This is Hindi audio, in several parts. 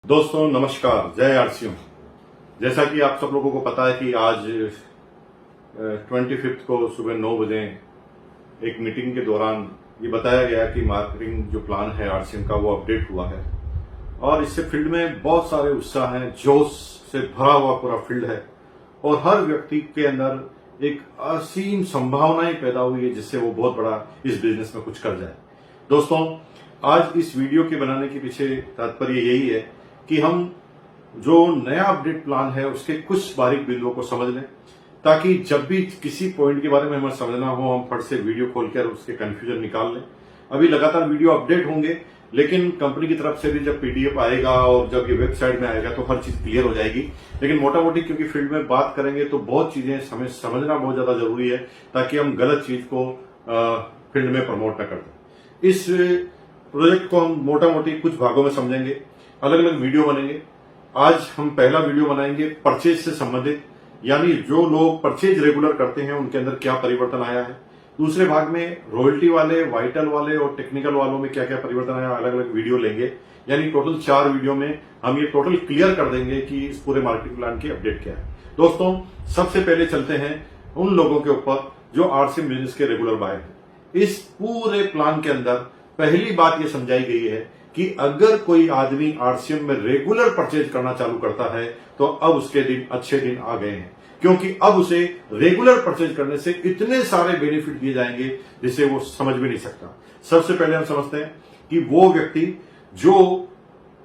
दोस्तों नमस्कार, जय आरसीएम। जैसा कि आप सब लोगों को पता है कि आज 25 को सुबह 9 बजे एक मीटिंग के दौरान ये बताया गया कि मार्केटिंग जो प्लान है आरसीएम का वो अपडेट हुआ है और इससे फील्ड में बहुत सारे उत्साह हैं, जोश से भरा हुआ पूरा फील्ड है और हर व्यक्ति के अंदर एक असीम संभावनाएं पैदा हुई है जिससे वो बहुत बड़ा इस बिजनेस में कुछ कर जाए। दोस्तों, आज इस वीडियो के बनाने के पीछे तात्पर्य यही है कि हम जो नया अपडेट प्लान है उसके कुछ बारीक बिंदुओं को समझ लें ताकि जब भी किसी पॉइंट के बारे में हमें समझना हो हम फट से वीडियो खोलकर उसके कंफ्यूजन निकाल लें। अभी लगातार वीडियो अपडेट होंगे, लेकिन कंपनी की तरफ से भी जब पीडीएफ आएगा और जब ये वेबसाइट में आएगा तो हर चीज क्लियर हो जाएगी। लेकिन मोटा मोटी क्योंकि फील्ड में बात करेंगे तो बहुत चीजें हमें समझना बहुत ज्यादा जरूरी है ताकि हम गलत चीज को फील्ड में प्रमोट न कर दें। इस प्रोजेक्ट को हम मोटा मोटी कुछ भागों में समझेंगे, अलग अलग वीडियो बनेंगे। आज हम पहला वीडियो बनाएंगे परचेज से संबंधित, यानी जो लोग परचेज रेगुलर करते हैं उनके अंदर क्या परिवर्तन आया है। दूसरे भाग में रॉयल्टी वाले, वाइटल वाले और टेक्निकल वालों में क्या क्या परिवर्तन आया, अलग अलग वीडियो लेंगे। यानी टोटल 4 वीडियो में हम ये टोटल क्लियर कर देंगे कि इस पूरे मार्केटिंग प्लान की अपडेट क्या है। दोस्तों, सबसे पहले चलते हैं उन लोगों के ऊपर जो आरसीएम बिजनेस के रेगुलर बायर हैं। इस पूरे प्लान के अंदर पहली बात यह समझाई गई है कि अगर कोई आदमी आरसीएम में रेगुलर परचेज करना चालू करता है तो अब उसके दिन अच्छे दिन आ गए हैं, क्योंकि अब उसे रेगुलर परचेज करने से इतने सारे बेनिफिट दिए जाएंगे जिसे वो समझ भी नहीं सकता। सबसे पहले हम समझते हैं कि वो व्यक्ति जो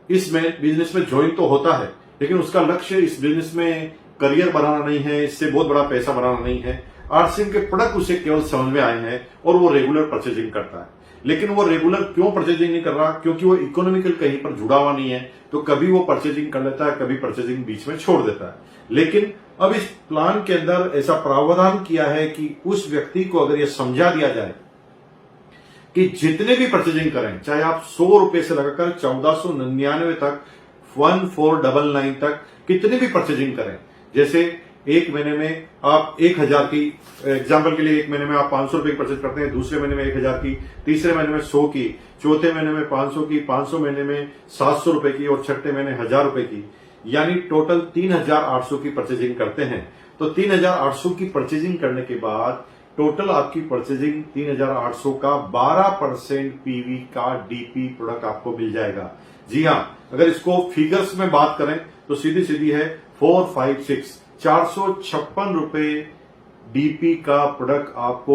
इसमें बिजनेस में ज्वाइन तो होता है लेकिन उसका लक्ष्य इस बिजनेस में करियर बनाना नहीं है, इससे बहुत बड़ा पैसा बनाना नहीं है। आरसीएम के प्रोडक्ट उसे केवल समझ में आए हैं और वो रेगुलर परचेजिंग करता है। लेकिन वो रेगुलर क्यों परचेजिंग नहीं कर रहा? क्योंकि वो इकोनॉमिकल कहीं पर जुड़ा हुआ नहीं है, तो कभी वो परचेजिंग कर लेता है, कभी परचेजिंग बीच में छोड़ देता है। लेकिन अब इस प्लान के अंदर ऐसा प्रावधान किया है कि उस व्यक्ति को अगर यह समझा दिया जाए कि जितने भी परचेजिंग करें, चाहे आप 100 रुपए से लगाकर 1499 तक 1499 तक कितनी भी परचेजिंग करें, जैसे एक महीने में आप 1000 की, एग्जाम्पल के लिए एक महीने में आप 500 रुपए की परचेज करते हैं, दूसरे महीने में 1000 की, तीसरे महीने में 100 की, चौथे महीने में 500 की, 500 महीने में 700 रुपए की और छठे महीने 1000 रुपए की, यानी टोटल 3800 की परचेजिंग करते हैं। तो 3800 की परचेजिंग करने के बाद टोटल आपकी परचेजिंग 3800 का 12% पीवी का डीपी प्रोडक्ट आपको मिल जाएगा। जी हाँ, अगर इसको फिगर्स में बात करें तो सीधी सीधी है 456 रुपए डीपी का प्रोडक्ट आपको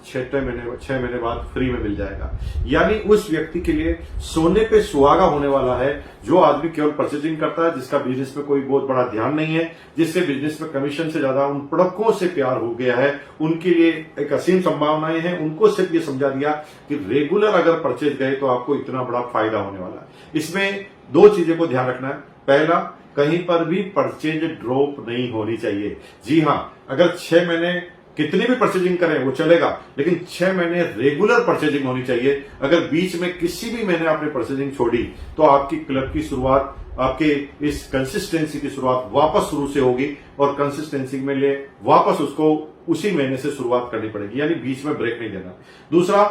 6 महीने बाद फ्री में मिल जाएगा। यानी उस व्यक्ति के लिए सोने पे सुहागा होने वाला है जो आदमी केवल परचेजिंग करता है, जिसका बिजनेस में कोई बहुत बड़ा ध्यान नहीं है, जिससे बिजनेस में कमीशन से ज्यादा उन प्रोडक्टों से प्यार हो गया है। उनके लिए एक असीम संभावनाएं हैं। उनको सिर्फ ये समझा दिया कि रेगुलर अगर परचेज गए तो आपको इतना बड़ा फायदा होने वाला है। इसमें 2 चीजें को ध्यान रखना है। पहला, कहीं पर भी परचेज ड्रॉप नहीं होनी चाहिए। जी हां, अगर 6 महीने कितनी भी परचेजिंग करें वो चलेगा, लेकिन 6 महीने रेगुलर परचेजिंग होनी चाहिए। अगर बीच में किसी भी महीने आपने परचेजिंग छोड़ी तो आपकी क्लब की शुरुआत, आपके इस कंसिस्टेंसी की शुरुआत वापस शुरू से होगी और कंसिस्टेंसी में ले वापस उसको उसी महीने से शुरुआत करनी पड़ेगी, यानी बीच में ब्रेक नहीं देना। दूसरा,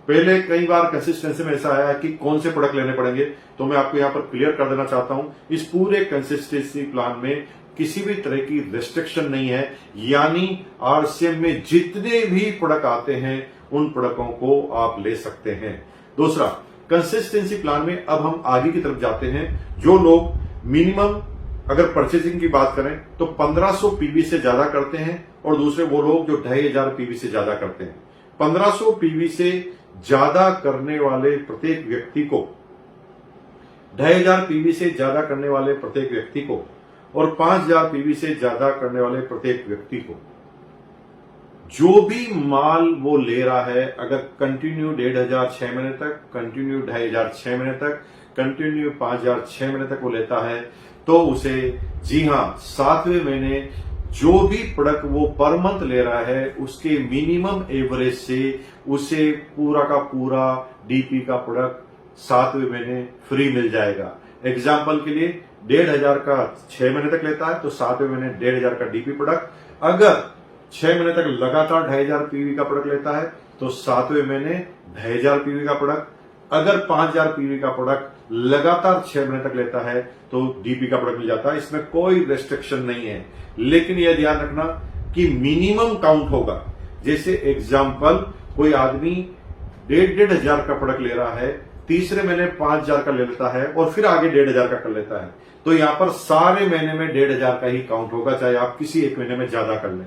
पहले कई बार कंसिस्टेंसी में ऐसा आया है कि कौन से प्रोडक्ट लेने पड़ेंगे, तो मैं आपको यहां पर क्लियर कर देना चाहता हूं, इस पूरे कंसिस्टेंसी प्लान में किसी भी तरह की रेस्ट्रिक्शन नहीं है। यानी आरसीएम में जितने भी प्रोडक्ट आते हैं उन प्रोडक्टों को आप ले सकते हैं। दूसरा, कंसिस्टेंसी प्लान में अब हम आगे की तरफ जाते हैं। जो लोग मिनिमम अगर परचेजिंग की बात करें तो 1500 पीवी से ज्यादा करते हैं और दूसरे वो लोग जो 2500 पीवी से ज्यादा करते हैं। 1500 पीवी से ज्यादा करने वाले प्रत्येक व्यक्ति को, 2500 पीवी से ज्यादा करने वाले प्रत्येक व्यक्ति को और 5000 पीवी से ज्यादा करने वाले प्रत्येक व्यक्ति को जो भी माल वो ले रहा है, अगर कंटिन्यू 1500 6 महीने तक, कंटिन्यू 2500 6 महीने तक, कंटिन्यू 5000 6 महीने तक वो लेता है, तो उसे, जी हां, 7वें महीने जो भी प्रोडक्ट वो पर मंथ ले रहा है उसके मिनिमम एवरेज से उसे पूरा का पूरा डीपी का प्रोडक्ट 7वें महीने फ्री मिल जाएगा। एग्जाम्पल के लिए 1500 का 6 महीने तक लेता है तो 7वें महीने 1500 का डीपी प्रोडक्ट। अगर 6 महीने तक लगातार 2500 पीवी का प्रोडक्ट लेता है तो 7वें महीने 2500 पीवी का प्रोडक्ट। अगर 5000 पीवी का प्रोडक्ट लगातार 6 महीने तक लेता है तो डीपी का प्रोडक्ट मिल जाता है। इसमें कोई रेस्ट्रिक्शन नहीं है, लेकिन यह ध्यान रखना कि मिनिमम काउंट होगा। जैसे एग्जाम्पल, कोई आदमी 1,500 का प्रोडक्ट ले रहा है, तीसरे महीने 5,000 का ले लेता है और फिर आगे 1,500 का कर लेता है, तो यहां पर सारे महीने में 1,500 का ही काउंट होगा, चाहे आप किसी एक महीने में ज्यादा कर लें।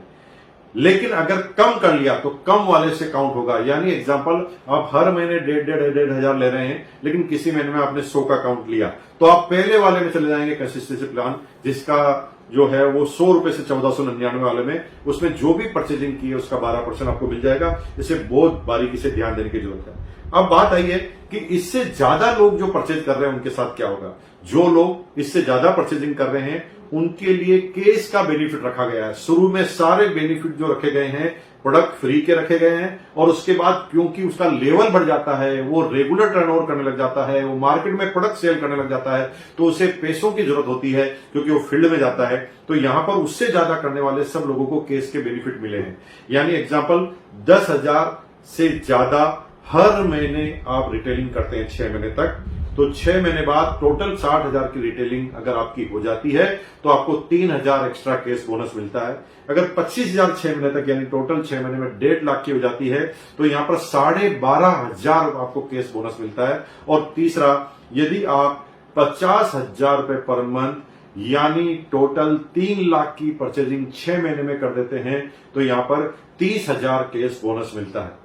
लेकिन अगर कम कर लिया तो कम वाले से काउंट होगा। यानी एग्जांपल, आप हर महीने 1,500 ले रहे हैं, लेकिन किसी महीने में आपने 100 का काउंट लिया, तो आप पहले वाले में चले जाएंगे कंसिस्टेंसी प्लान, जिसका जो है वो 100 रुपए से 1499 वाले में, उसमें जो भी परचेजिंग की है उसका 12% आपको मिल जाएगा। इसे बहुत बारीकी से ध्यान देने की जरूरत है। अब बात आई है कि इससे ज्यादा लोग जो परचेज कर रहे हैं उनके साथ क्या होगा। जो लोग इससे ज्यादा परचेजिंग कर रहे हैं उनके लिए केस का बेनिफिट रखा गया है। शुरू में सारे बेनिफिट जो रखे गए हैं प्रोडक्ट फ्री के रखे गए हैं, और उसके बाद क्योंकि उसका लेवल बढ़ जाता है, वो रेगुलर टर्नओवर करने लग जाता है, वो मार्केट में प्रोडक्ट सेल करने लग जाता है, तो उसे पैसों की जरूरत होती है क्योंकि वो फील्ड में जाता है। तो यहां पर उससे ज्यादा करने वाले सब लोगों को केस के बेनिफिट मिले हैं। यानी एग्जाम्पल, 10,000 से ज्यादा हर महीने आप रिटेलिंग करते हैं 6 महीने तक, तो 6 महीने बाद टोटल 60,000 की रिटेलिंग अगर आपकी हो जाती है तो आपको 3,000 एक्स्ट्रा केस बोनस मिलता है। अगर 25,000 6 महीने तक, यानी टोटल 6 महीने में 1.5 लाख की हो जाती है, तो यहां पर 12,500 आपको केस बोनस मिलता है। और तीसरा, यदि आप 50,000 रुपए पर मंथ यानी टोटल 3 लाख की परचेजिंग 6 महीने में कर देते हैं, तो यहां पर 30,000 केस बोनस मिलता है।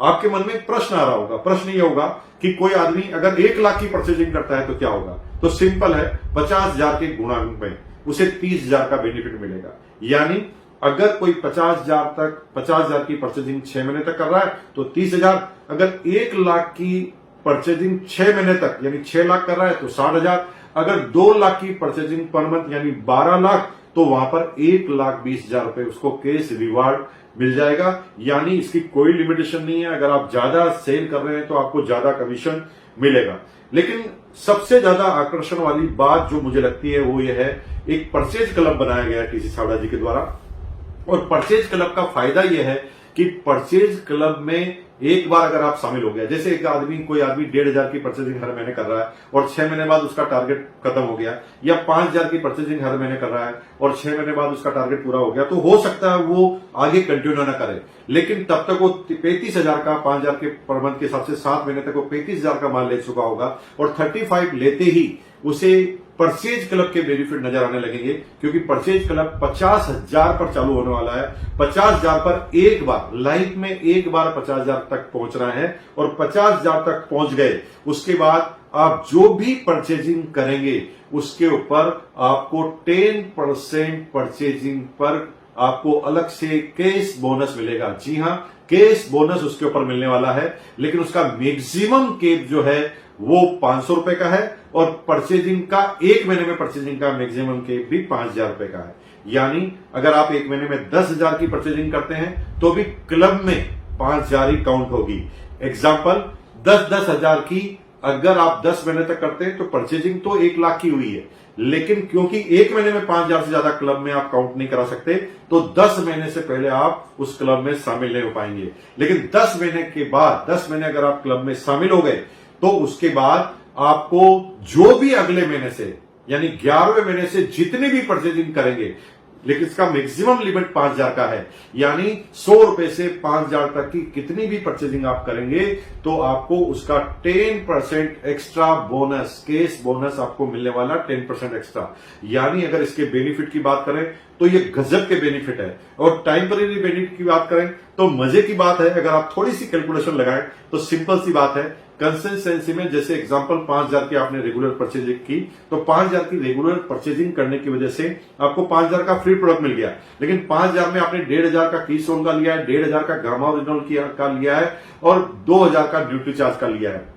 आपके मन में एक प्रश्न आ रहा होगा, प्रश्न ये होगा कि कोई आदमी अगर 1 लाख की परचेजिंग करता है तो क्या होगा। तो सिंपल है, 50,000 के गुणा में उसे 30,000 का बेनिफिट मिलेगा। यानी अगर कोई 50,000 की परचेजिंग 6 महीने तक कर रहा है तो 30,000, अगर 1 लाख की परचेजिंग 6 महीने तक यानी 6 लाख कर रहा है तो 60,000, अगर 2 लाख की परचेजिंग पर मंथ यानी 12 लाख, तो वहां पर 1,20,000 रुपए उसको केस रिवार्ड मिल जाएगा। यानी इसकी कोई लिमिटेशन नहीं है। अगर आप ज्यादा सेल कर रहे हैं तो आपको ज्यादा कमीशन मिलेगा। लेकिन सबसे ज्यादा आकर्षण वाली बात जो मुझे लगती है वो ये है, एक परचेज क्लब बनाया गया है टीसी सावड़ा जी के द्वारा, और परचेज क्लब का फायदा यह है कि परचेज क्लब में एक बार अगर आप शामिल हो गया, जैसे कोई आदमी 1,500 की परचेजिंग हर महीने कर रहा है और 6 महीने बाद उसका टारगेट खत्म हो गया, या 5,000 की परचेजिंग हर महीने कर रहा है और 6 महीने बाद उसका टारगेट पूरा हो गया, तो हो सकता है वो आगे कंटिन्यू ना करे, लेकिन तब तक वो 35,000 का 5,000 के पर मंथ के हिसाब से 7 महीने तक वो 35,000 का माल ले चुका होगा, और 35 लेते ही उसे परचेज क्लब के बेनिफिट नजर आने लगेंगे, क्योंकि परचेज क्लब 50,000 पर चालू होने वाला है। 50,000 पर एक बार लाइफ में एक बार 50,000 तक पहुंचना है, और 50,000 तक पहुंच गए उसके बाद आप जो भी परचेजिंग करेंगे उसके ऊपर आपको 10% परचेजिंग पर आपको अलग से केस बोनस मिलेगा। जी हां, केस बोनस उसके ऊपर मिलने वाला है, लेकिन उसका मैक्सिमम केप जो है वो 500 रुपए का है, और परचेजिंग का 1 महीने में परचेजिंग का मैक्सिमम केप भी 5,000 रुपए का है। यानी अगर आप 1 महीने में 10,000 की परचेजिंग करते हैं तो भी क्लब में 5,000 ही काउंट होगी। एग्जाम्पल, 10,000 की अगर आप 10 महीने तक करते हैं तो परचेजिंग तो 1 लाख की हुई है, लेकिन क्योंकि 1 महीने में 5,000 से ज्यादा क्लब में आप काउंट नहीं करा सकते, तो 10 महीने से पहले आप उस क्लब में शामिल नहीं हो पाएंगे। लेकिन 10 महीने के बाद, 10 महीने अगर आप क्लब में शामिल हो गए तो उसके बाद आपको जो भी अगले महीने से यानी 11वें महीने से जितनी भी परचेजिंग करेंगे, लेकिन इसका मैक्सिमम लिमिट 5,000 का है, यानी 100 रुपए से 5,000 तक की कितनी भी परचेजिंग आप करेंगे तो आपको उसका 10% एक्स्ट्रा बोनस, केस बोनस आपको मिलने वाला 10% एक्स्ट्रा। यानी अगर इसके बेनिफिट की बात करें तो ये गजब के बेनिफिट है। और टाइमपरेरी बेनिफिट की बात करें तो मजे की बात है, अगर आप थोड़ी सी कैलकुलेशन लगाएं तो सिंपल सी बात है, कंसिस्टेंसी में जैसे एग्जांपल 5,000 की आपने रेगुलर परचेजिंग की, तो 5,000 की रेगुलर परचेजिंग करने की वजह से आपको 5,000 का फ्री प्रोडक्ट मिल गया, लेकिन 5,000 में आपने 1,500 का कीस्टोन का लिया है, 1,500 का गामा ओरिजिनल का लिया है, और 2,000 का ड्यूटी चार्ज का लिया है।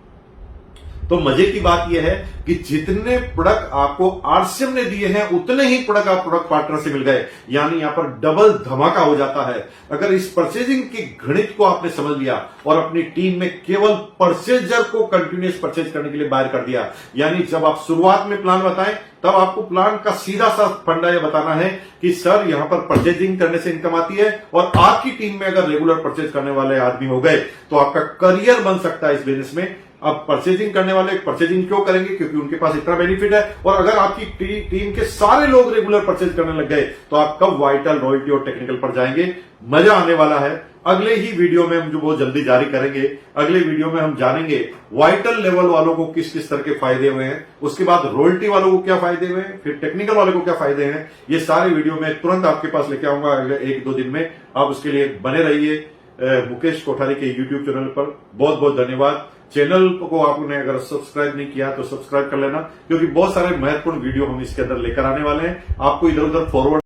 तो मजे की बात यह है कि जितने प्रोडक्ट आपको आरसीएम ने दिए हैं उतने ही प्रोडक्ट आप प्रोडक्ट पार्टनर से मिल गए, यानी यहां पर डबल धमाका हो जाता है। अगर इस परचेजिंग की गणित को आपने समझ लिया और अपनी टीम में केवल परचेजर को कंटिन्यूस परचेज करने के लिए बाहर कर दिया, यानी जब आप शुरुआत में प्लान बताएं तब आपको प्लान का सीधा सा फंडा यह बताना है कि सर यहां पर परचेजिंग करने से इनकम आती है, और आपकी टीम में अगर रेगुलर परचेज करने वाले आदमी हो गए तो आपका करियर बन सकता है इस बिजनेस में। अब परचेजिंग करने वाले परचेजिंग क्यों करेंगे, क्योंकि उनके पास इतना बेनिफिट है। और अगर आपकी टीम के सारे लोग रेगुलर परचेज करने लग गए तो आप कब वाइटल, रॉयल्टी और टेक्निकल पर जाएंगे। मजा आने वाला है। अगले ही वीडियो में हम जो बहुत जल्दी जारी करेंगे, अगले वीडियो में हम जानेंगे वाइटल लेवल वालों को किस किस तरह के फायदे हुए हैं, उसके बाद रॉयल्टी वालों को क्या फायदे हुए हैं, फिर टेक्निकल वालों को क्या फायदे हैं। ये सारे वीडियो में तुरंत आपके पास लेके आऊंगा अगले 1-2 दिन में। आप उसके लिए बने रहिए मुकेश कोठारी के यूट्यूब चैनल पर। बहुत बहुत धन्यवाद। चैनल को आपने अगर सब्सक्राइब नहीं किया तो सब्सक्राइब कर लेना, क्योंकि बहुत सारे महत्वपूर्ण वीडियो हम इसके अंदर लेकर आने वाले हैं। आपको इधर उधर फॉरवर्ड